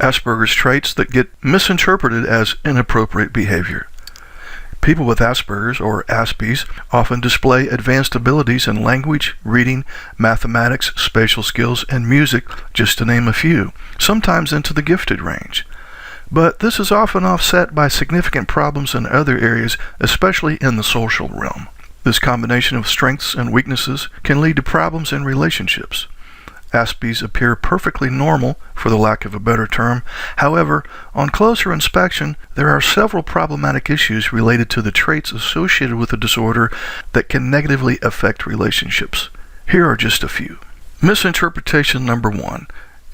Asperger's traits that get misinterpreted as inappropriate behavior. People with Asperger's, or ASPs, often display advanced abilities in language, reading, mathematics, spatial skills, and music, just to name a few, sometimes into the gifted range. But this is often offset by significant problems in other areas, especially in the social realm. This combination of strengths and weaknesses can lead to problems in relationships. Aspies appear perfectly normal, for the lack of a better term. However, on closer inspection, there are several problematic issues related to the traits associated with the disorder that can negatively affect relationships. Here are just a few. Misinterpretation number 1.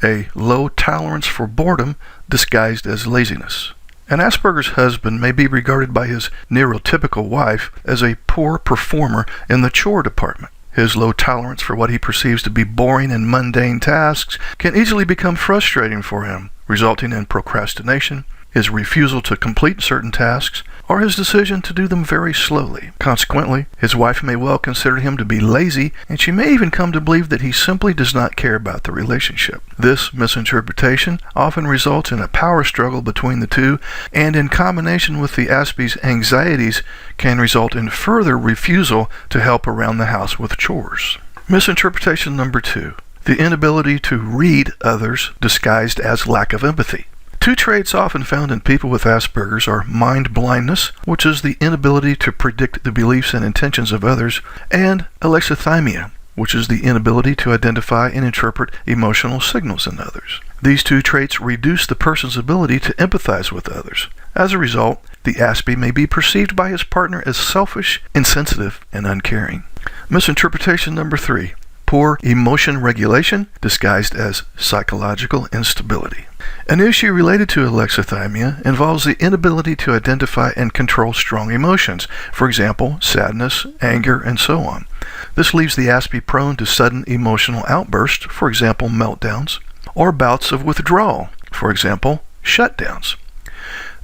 A low tolerance for boredom disguised as laziness. An Asperger's husband may be regarded by his neurotypical wife as a poor performer in the chore department. His low tolerance for what he perceives to be boring and mundane tasks can easily become frustrating for him, resulting in procrastination, his refusal to complete certain tasks, or his decision to do them very slowly. Consequently, his wife may well consider him to be lazy, and she may even come to believe that he simply does not care about the relationship. This misinterpretation often results in a power struggle between the two, and in combination with the Aspie's anxieties, can result in further refusal to help around the house with chores. Misinterpretation number 2. The inability to read others disguised as lack of empathy. Two traits often found in people with Asperger's are mind blindness, which is the inability to predict the beliefs and intentions of others, and alexithymia, which is the inability to identify and interpret emotional signals in others. These two traits reduce the person's ability to empathize with others. As a result, the Aspie may be perceived by his partner as selfish, insensitive, and uncaring. Misinterpretation number 3. Poor emotion regulation disguised as psychological instability. An issue related to alexithymia involves the inability to identify and control strong emotions, for example, sadness, anger, and so on. This leaves the Aspie prone to sudden emotional outbursts, for example, meltdowns, or bouts of withdrawal, for example, shutdowns.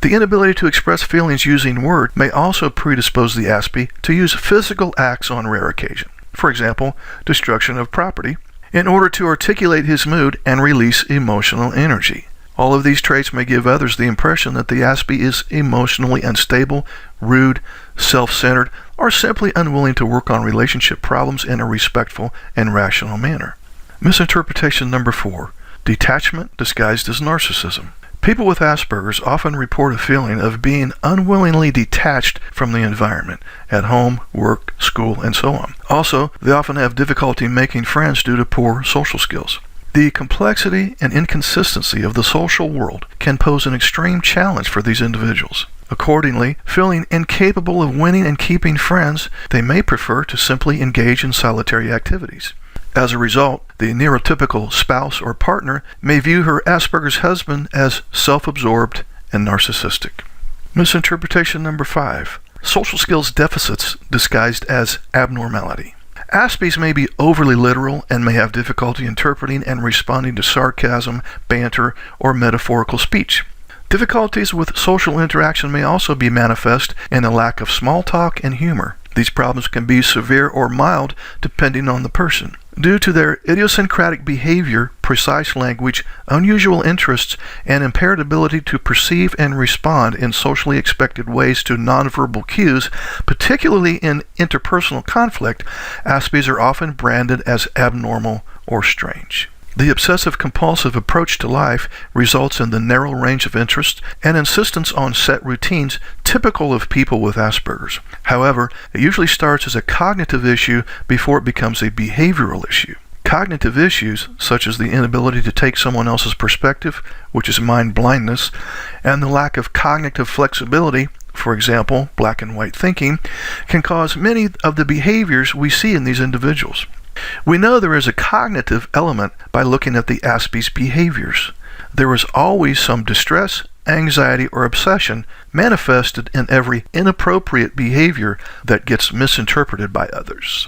The inability to express feelings using words may also predispose the Aspie to use physical acts on rare occasions, for example, destruction of property, in order to articulate his mood and release emotional energy. All of these traits may give others the impression that the Aspie is emotionally unstable, rude, self-centered, or simply unwilling to work on relationship problems in a respectful and rational manner. Misinterpretation number 4. Detachment disguised as narcissism. People with Asperger's often report a feeling of being unwillingly detached from the environment, at home, work, school, and so on. Also, they often have difficulty making friends due to poor social skills. The complexity and inconsistency of the social world can pose an extreme challenge for these individuals. Accordingly, feeling incapable of winning and keeping friends, they may prefer to simply engage in solitary activities. As a result, the neurotypical spouse or partner may view her Asperger's husband as self-absorbed and narcissistic. Misinterpretation number 5. Social skills deficits disguised as abnormality. Aspies may be overly literal and may have difficulty interpreting and responding to sarcasm, banter, or metaphorical speech. Difficulties with social interaction may also be manifest in a lack of small talk and humor. These problems can be severe or mild depending on the person. Due to their idiosyncratic behavior, precise language, unusual interests, and impaired ability to perceive and respond in socially expected ways to nonverbal cues, particularly in interpersonal conflict, Aspies are often branded as abnormal or strange. The obsessive-compulsive approach to life results in the narrow range of interests and insistence on set routines typical of people with Asperger's. However, it usually starts as a cognitive issue before it becomes a behavioral issue. Cognitive issues, such as the inability to take someone else's perspective, which is mind blindness, and the lack of cognitive flexibility, for example, black and white thinking, can cause many of the behaviors we see in these individuals. We know there is a cognitive element by looking at the Aspie's behaviors. There is always some distress, anxiety, or obsession manifested in every inappropriate behavior that gets misinterpreted by others.